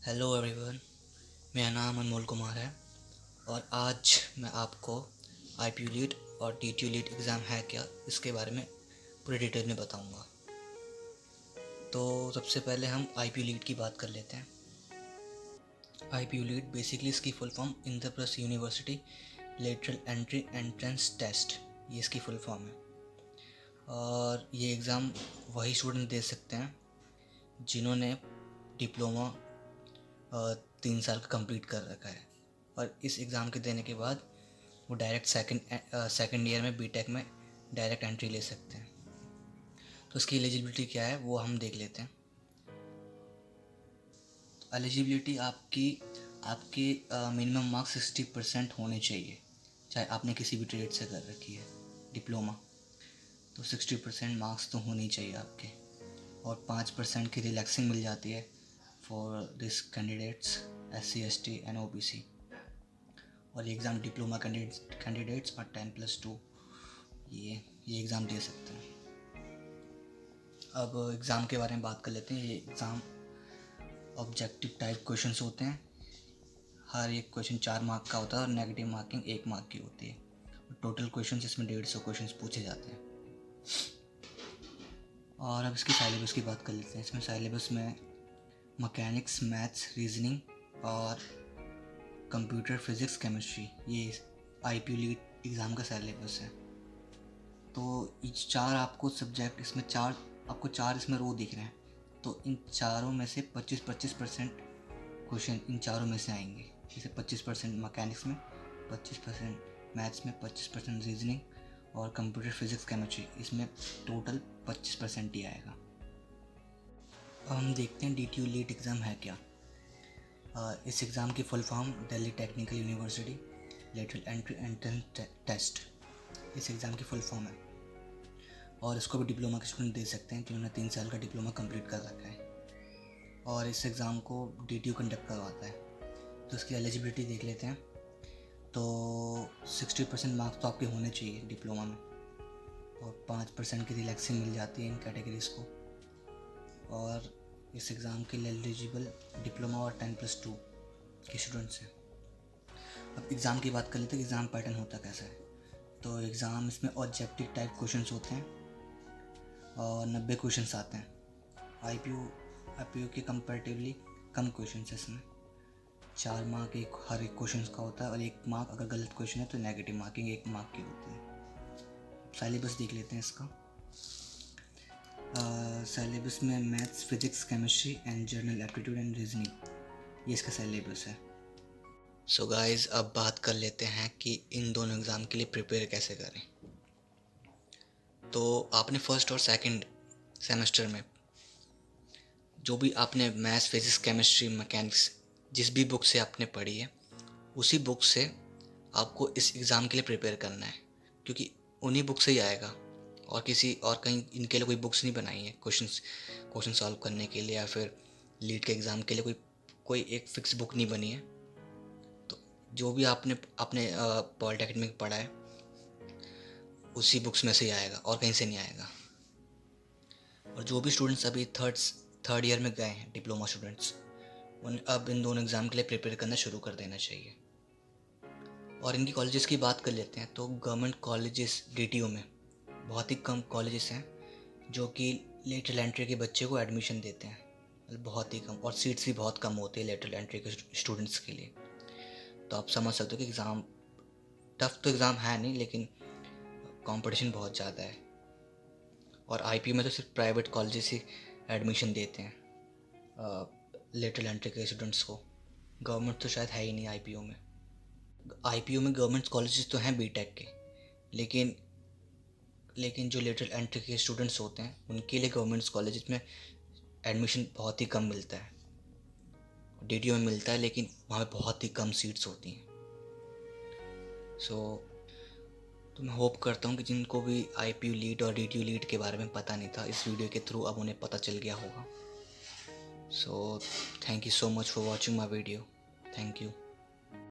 Hello everyone, मेरा नाम अनमोल कुमार है और आज मैं आपको आईपीयू लीड और टीटीयू लीड एग्ज़ाम है क्या इसके बारे में पूरी डिटेल में बताऊंगा। तो सबसे पहले हम आईपीयू लीड की बात कर लेते हैं। आईपीयू लीड बेसिकली इसकी full form Indraprastha university lateral entry entrance test, ये इसकी फुल फॉर्म है। और ये एग्ज़ाम वही स्टूडेंट दे सकते हैं जिन्होंने डिप्लोमा 3 साल का कंप्लीट कर रखा है, और इस एग्ज़ाम के देने के बाद वो डायरेक्ट सेकंड ईयर में बीटेक में डायरेक्ट एंट्री ले सकते हैं। तो इसकी एलिजिबिलिटी क्या है वो हम देख लेते हैं। एलिजिबिलिटी आपके मिनिमम मार्क्स 60% होने चाहिए, चाहे आपने किसी भी ट्रेड से कर रखी है डिप्लोमा, तो 60% मार्क्स तो होने ही चाहिए आपके। और 5% की रिलैक्सिंग मिल जाती है for this candidates SC ST and OBC। और ये एग्ज़ाम डिप्लोमा कैंडिडेट्स और 10+2 ये एग्ज़ाम दे सकते हैं। अब एग्ज़ाम के बारे में बात कर लेते हैं। ये एग्ज़ाम ऑब्जेक्टिव टाइप क्वेश्चंस होते हैं। हर एक क्वेश्चन 4 मार्क का होता है और नेगेटिव मार्किंग 1 मार्क की होती है। टोटल क्वेश्चंस इसमें 150 क्वेश्चंस पूछे जाते हैं। और अब इसकी सिलेबस की बात कर लेते हैं। इसमें सिलेबस में मैकेनिक्स, मैथ्स, रीजनिंग और कंप्यूटर, फिज़िक्स, केमिस्ट्री, ये आईपीयू लीड एग्ज़ाम का सिलेबस है। तो इस 4 आपको सब्जेक्ट इसमें 4 आपको 4 इसमें रो दिख रहे हैं, तो इन चारों में से 25% क्वेश्चन इन चारों में से आएंगे। जैसे 25% मैकेनिक्स में, 25% मैथ्स में, 25% रीजनिंग और कंप्यूटर, फिज़िक्स, केमिस्ट्री, इसमें टोटल 25% ही आएगा। अब हम देखते हैं DTU लीड एग्ज़ाम है क्या। इस एग्ज़ाम की full form Delhi technical university lateral entry entrance test, इस एग्ज़ाम की फुल फॉर्म है। और इसको भी डिप्लोमा के स्टूडेंट दे सकते हैं जिन्होंने 3 साल का डिप्लोमा कंप्लीट कर रखा है। और इस एग्ज़ाम को DTU कंडक्ट करवाता है। तो इसकी एलिजिबिलिटी देख लेते हैं। तो 60% मार्क्स तो आपके होने चाहिए डिप्लोमा में, और 5% की रिलैक्सिंग मिल जाती है इन कैटेगरीज़ को। और इस एग्ज़ाम के लिए एलिजिबल डिप्लोमा और 10+2 के स्टूडेंट्स हैं। अब एग्ज़ाम की बात कर लेते हैं कि एग्ज़ाम पैटर्न होता कैसा है। तो एग्ज़ाम इसमें ऑब्जेक्टिव टाइप क्वेश्चंस होते हैं और 90 क्वेश्चंस आते हैं। आईपीयू के कंपैरेटिवली कम क्वेश्चंस है इसमें। 4 मार्क हर एक क्वेश्चन का होता है, और 1 मार्क अगर गलत क्वेश्चन है तो नेगेटिव मार्किंग 1 मार्क की होती है। सिलेबस देख लेते हैं इसका। सिलेबस में maths, physics, chemistry and general aptitude and reasoning, ये इसका सिलेबस है। सो गाइस, अब बात कर लेते हैं कि इन दोनों एग्ज़ाम के लिए प्रिपेयर कैसे करें। तो आपने फर्स्ट और सेकंड सेमेस्टर में जो भी आपने मैथ्स, फिजिक्स, केमिस्ट्री, मैकेनिक्स जिस भी बुक से आपने पढ़ी है, उसी बुक से आपको इस एग्ज़ाम के लिए प्रिपेयर करना है, क्योंकि उन्हीं बुक से ही आएगा। और किसी और कहीं इनके लिए कोई बुक्स नहीं बनाई है क्वेश्चन सॉल्व करने के लिए, या फिर लीड के एग्ज़ाम के लिए कोई एक फिक्स बुक नहीं बनी है। तो जो भी आपने अपने पॉलिटेक्निक में पढ़ा है उसी बुक्स में से ही आएगा और कहीं से नहीं आएगा। और जो भी स्टूडेंट्स अभी थर्ड ईयर में गए हैं, डिप्लोमा स्टूडेंट्स, उन अब इन दोनों एग्ज़ाम के लिए प्रिपेयर करना शुरू कर देना चाहिए। और इनकी कॉलेजेस की बात कर लेते हैं। तो गवर्नमेंट कॉलेजेस DTU में बहुत ही कम कॉलेजेस हैं जो कि लेटरल एंट्री के बच्चे को एडमिशन देते हैं, मतलब बहुत ही कम। और सीट्स भी बहुत कम होती है लेटरल एंट्री के स्टूडेंट्स के लिए। तो आप समझ सकते हो कि एग्ज़ाम टफ तो एग्ज़ाम है नहीं, लेकिन कंपटीशन बहुत ज़्यादा है। और आईपीयू में तो सिर्फ प्राइवेट कॉलेजेस ही एडमिशन देते हैं लेटरल एंट्री के स्टूडेंट्स को। गवर्नमेंट तो शायद है ही नहीं आईपीयू में। आईपीयू में गवर्नमेंट कॉलेजेस तो हैं बीटेक के, लेकिन जो लेटरल एंट्री के स्टूडेंट्स होते हैं उनके लिए गवर्नमेंट कॉलेजेस में एडमिशन बहुत ही कम मिलता है। DTU में मिलता है, लेकिन वहाँ पे बहुत ही कम सीट्स होती हैं। तो मैं होप करता हूँ कि जिनको भी आईपीयू लीड और DTU लीड के बारे में पता नहीं था, इस वीडियो के थ्रू अब उन्हें पता चल गया होगा। So thank you so much for watching my video. Thank you.